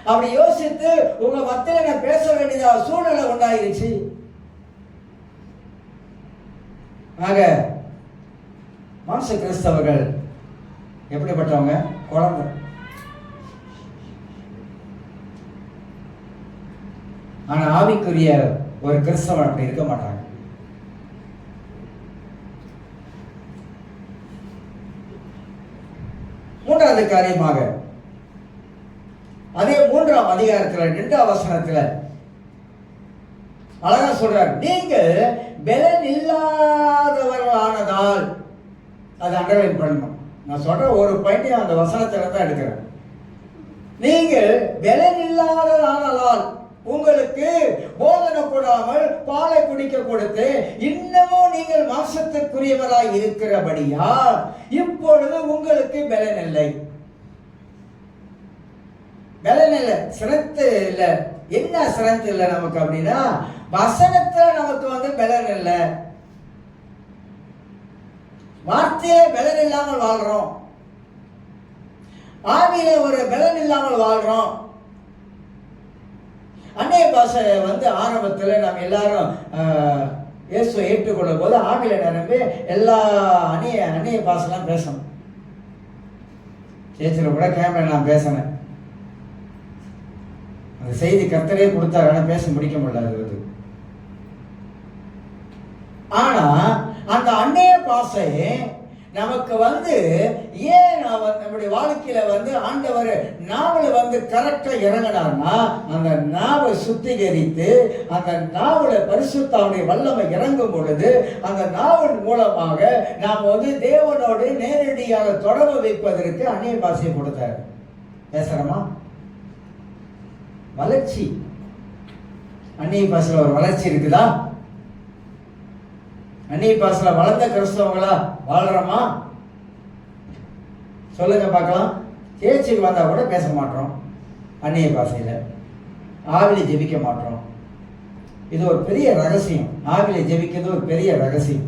அப்படி யோசித்து உங்க மத்தியில நான் பேச வேண்டியதா சூழ்நிலை உண்டாயிருச்சு. ஆக மாம்ச கிறிஸ்தவர்கள் எப்படிப்பட்டவங்க? குழந்தை. ஆனா ஆவிக்குரிய ஒரு கிறிஸ்தவன் அப்படி இருக்க மாட்டாங்க. மூன்றாவது காரியமாக, அதே 3ஆம் அதிகாரத்தில் 2ஆம் வசனத்துல அழகா சொல்றார், நீங்கள் பலன் இல்லாதவர்களானதால். அதை அண்டர்லைன் பண்ணணும். நான் சொல்ற ஒரு பாயிண்ட் அந்த வசனத்துல தான் எடுக்கிறேன். நீங்கள் பலன் இல்லாததானால் உங்களுக்கு போதனை கொடாமல் பாலை குடிக்க கொடுத்து இன்னமும் நீங்கள் மாம்சத்துக்குரியவராய் இருக்கிறபடியா இப்பொழுது உங்களுக்கு பலன் இல்லை. பலன் இல்லை, சிரத்து இல்லை. என்ன சிரத்து இல்லை நமக்கு அப்படின்னா, வசனத்துல நமக்கு பலன் இல்லை. வார்த்தையில பலன் இல்லாமல் வாழ்றோம், ஆவியில ஒரு பலன் இல்லாமல் வாழ்றோம். அந்நிய பாஷை ஆரம்பத்தில் நம்ம எல்லாரும் இயேசுவை ஏற்றுக்கொள்ளும் போது ஆவில நிரம்பி எல்லா அந்நிய பாஷெல்லாம் பேசணும். சேர்ச்சில் கூட கேமரா நான் பேசினேன். அந்த செய்தி கர்த்தரே கொடுத்தாரு, ஆனால் பேச முடிக்க முடியாது. ஆனா அந்த அந்நிய பாஷை நமக்கு ஏன் நம்முடைய வாழ்க்கையில ஆண்டவர் நாவல கரெக்டா இறங்கினார்னா, அந்த நாவை சுத்திகரித்து அந்த நாவல பரிசுத்தாவுடைய வல்லமை இறங்கும் பொழுது அந்த நாவல் மூலமாக நாம் தேவனோடு நேரடியாக தொடர்பு வைப்பதற்கு அந்நிய பாஷையை கொடுத்தார். பேசுறோமா? வளர்ச்சி. அந்நிய பாஷையில ஒரு வளர்ச்சி இருக்குதா? அந்நிய பாஷையில வளர்ந்த கிறிஸ்தவங்களா வாழ்றோமா? சொல்லுங்க பார்க்கலாம். சேர்ச்சுக்கு வந்தா கூட பேச மாட்டோம் அந்நிய பாஷையில, ஆவில ஜெபிக்க மாட்டோம். இது ஒரு பெரிய ரகசியம். ஆவில ஜெபிக்கிறது ஒரு பெரிய ரகசியம்.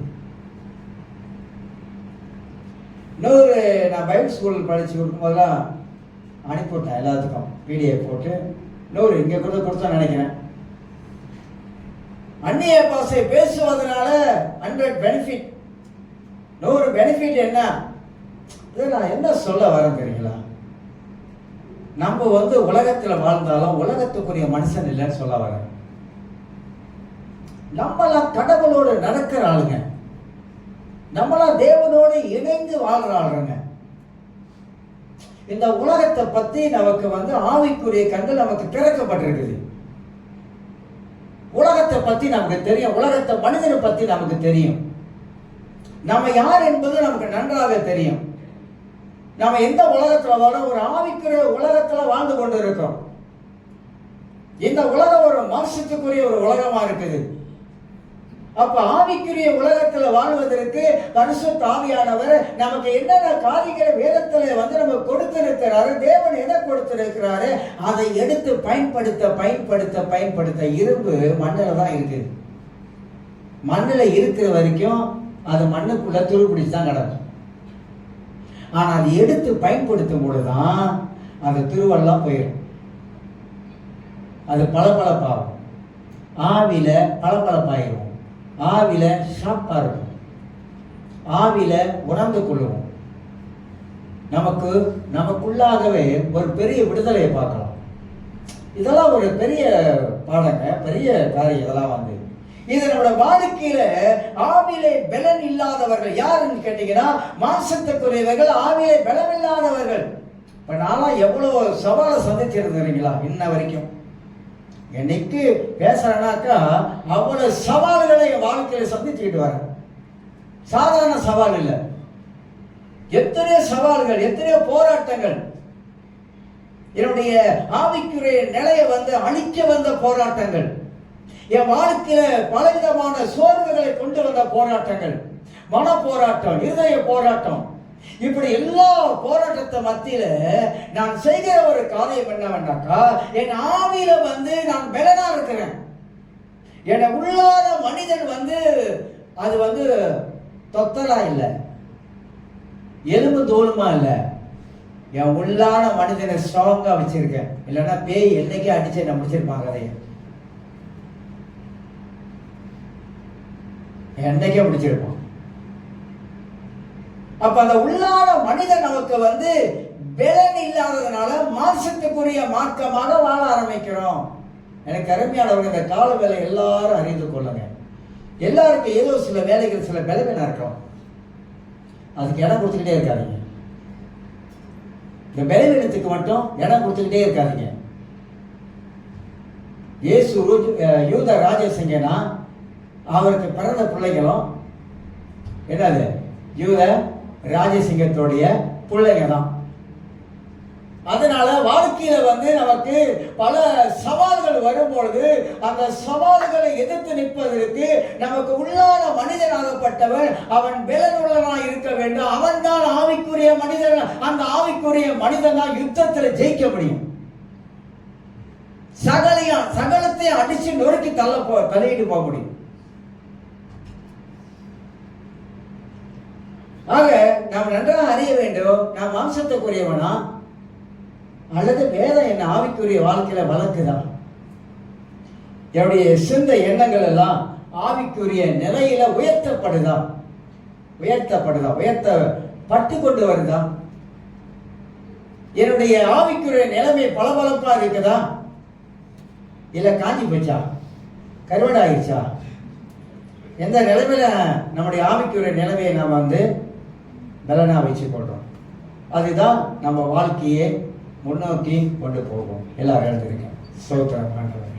இன்னொரு, நான் பைபிள் ஸ்கூல் படிச்சு கொடுக்கும் போதெல்லாம் அனுப்பிவிட்டேன் எல்லாத்துக்கும் வீடியோ போட்டு. இன்னொரு இங்க கொடுத்தா நினைக்கிறேன், அந்நிய பாஷை பேசுவதனால 100 பெனிஃபிட். இன்னொரு பெனிஃபிட் என்ன? இதை நான் என்ன சொல்ல வரேன் தெரியுங்களா? நம்ம உலகத்துல வாழ்ந்தாலும் உலகத்துக்குரிய மனுஷன் இல்லைன்னு சொல்ல வரேன். நம்மளாம் கடவுளோடு நடக்கிற ஆளுங்க, நம்மளாம் தேவனோடு இணைந்து வாழ்ற ஆளுங்க. இந்த உலகத்தை பத்தி நமக்கு ஆவிக்குரிய கண்கள் நமக்கு திறக்கப்பட்டிருக்குது. உலகத்தை பத்தி நமக்கு தெரியும், உலகத்தை மனிதனை பத்தி நமக்கு தெரியும், நம்ம யார் என்பது நமக்கு நன்றாக தெரியும். நம்ம எந்த உலகத்துல வாழ, ஒரு ஆவிக்குரிய உலகத்துல வாழ்ந்து கொண்டு இருக்கோம். இந்த உலகம் ஒரு மாம்சத்துக்குரிய ஒரு உலகமா இருக்குது. அப்ப ஆவிக்குரிய உலகத்துல வாழ்வதற்கு பரிசுத்த ஆவியானவர் நமக்கு என்னென்ன காரியங்களை வேதத்துல நம்ம கொடுத்திருக்கிறாரு, தேவன் எதை கொடுத்திருக்கிறாரு, அதை எடுத்து பயன்படுத்த பயன்படுத்த பயன்படுத்த. இரும்பு மண்ணில் தான் இருக்குது. மண்ணில் இருக்கிற வரைக்கும் அது மண்ணுக்குள்ள துருப்பிடிச்சு தான் கிடக்கும். ஆனா அது எடுத்து பயன்படுத்தும் பொழுதுதான் அந்த துருவெல்லாம் போயிடும். அது பளபளப்பாகும். ஆவில பளபளப்பாயிரும். ஆவில ஷாப்பா இருக்கும். ஆவில உணர்ந்து கொள்ளுவோம். நமக்குள்ளாகவே ஒரு பெரிய விடுதலையை பார்க்கலாம். இதெல்லாம் ஒரு பெரிய பாடங்க, பெரிய காரியம். இதெல்லாம் இது நம்மளோட வாழ்க்கையில ஆவிலே பலன் இல்லாதவர்கள் யாருன்னு கேட்டீங்கன்னா மாம்சத்துக்குரியவர்கள், ஆவிலே பலம் இல்லாதவர்கள். இப்ப நான்லாம் எவ்வளவு சவாலை சந்திச்சிருந்தீங்களா இன்ன வரைக்கும். என்னைக்கு பேசுறேனாக்கா அவ்வளவு சவால்களை என் வாழ்க்கையில சந்திச்சுக்கிட்டு வரேன். சாதாரண சவால் இல்லை, எத்தனையோ சவால்கள், எத்தனையோ போராட்டங்கள். என்னுடைய ஆவிக்குரிய நிலையை அழிக்க வந்த போராட்டங்கள், என் வாழ்க்கையில பலவிதமான சோர்வுகளை கொண்டு வந்த போராட்டங்கள், மன போராட்டம், இருதய போராட்டம். இப்படி எல்லா போராட்டத்தை மத்தியில நான் செய்கிற ஒரு காரியம் என்னவென்னாக்கா, என் ஆவியில நான் பலனா இருக்கிறேன். என் உள்ளாத மனிதன் அது தொத்தலா இல்லை, எலும்பு தோலுமா இல்லை. என் உள்ளான மனிதனை ஸ்ட்ராங்கா வச்சிருக்கேன். இல்லைன்னா பேய் என்னைக்கே அடிச்சு என்ன முடிச்சிருப்பாங்க. அதைய என்னைக்கே முடிச்சிருப்பான். அப்ப அந்த உள்ளான மனிதன் நமக்கு பலன் இல்லாததுனால மாம்சத்துக்குரிய மார்க்கமாக வாழ ஆரம்பிக்கிறோம். எனக்கு அருமையானவர்கள், இந்த கால வேலை எல்லாரும் அறிந்து கொள்ளுங்க. எல்லாருக்கும் ஏதோ சில வேலைகள், சில பலவீனம் இருக்கும். அதுக்கு இடம் கொடுத்துக்கிட்டே இருக்காதீங்க. இந்த பலவீனத்துக்கு மட்டும் இடம் கொடுத்துக்கிட்டே இருக்காதீங்க. இயேசு யூத ராஜசிங்கனா அவருக்கு பிறந்த பிள்ளைகளும் என்னது யூத ராஜசிங்கத்துடைய பிள்ளைங்க தான். அதனால வாழ்க்கையில நமக்கு பல சவால்கள் வரும்பொழுது அந்த சவால்களை எதிர்த்து நிற்பதற்கு நமக்கு உள்ளான மனிதனாகப்பட்டவன் அவன் பலனுள்ளவனாக இருக்க வேண்டும். அவன் தான் ஆவிக்குரிய மனிதன். அந்த ஆவிக்குரிய மனிதன் தான் யுத்தத்தில் ஜெயிக்க முடியும். சகலத்தை அடிச்சு நொறுக்கி தள்ளிட்டு போக முடியும். ஆக நாம் நன்றாக அறிய வேண்டும், நாம் மாம்சத்துக்குரியவனா அல்லது வேதம் என்ன ஆவிக்குரிய வாழ்க்கையில வளர்க்குதா? என்னுடைய சிந்தை எண்ணங்கள் எல்லாம் ஆவிக்குரிய நிலையில உயர்த்தப்படுதா, உயர்த்தப்பட்டு கொண்டு வருதா? என்னுடைய ஆவிக்குரிய நிலைமை பளபளப்பா இருக்குதா, இல்ல காஞ்சி போச்சா, கருவடாயிடுச்சா? எந்த நிலைமையில நம்முடைய ஆவிக்குரிய நிலைமையை நாம் பலனா வச்சு கொள்றோம்? அதுதான் நம்ம வாழ்க்கையை முன்னோக்கி கொண்டு போகும். எல்லாரும் எழுந்திருக்கேன். ஸ்தோத்திரம் ஆண்டவரே.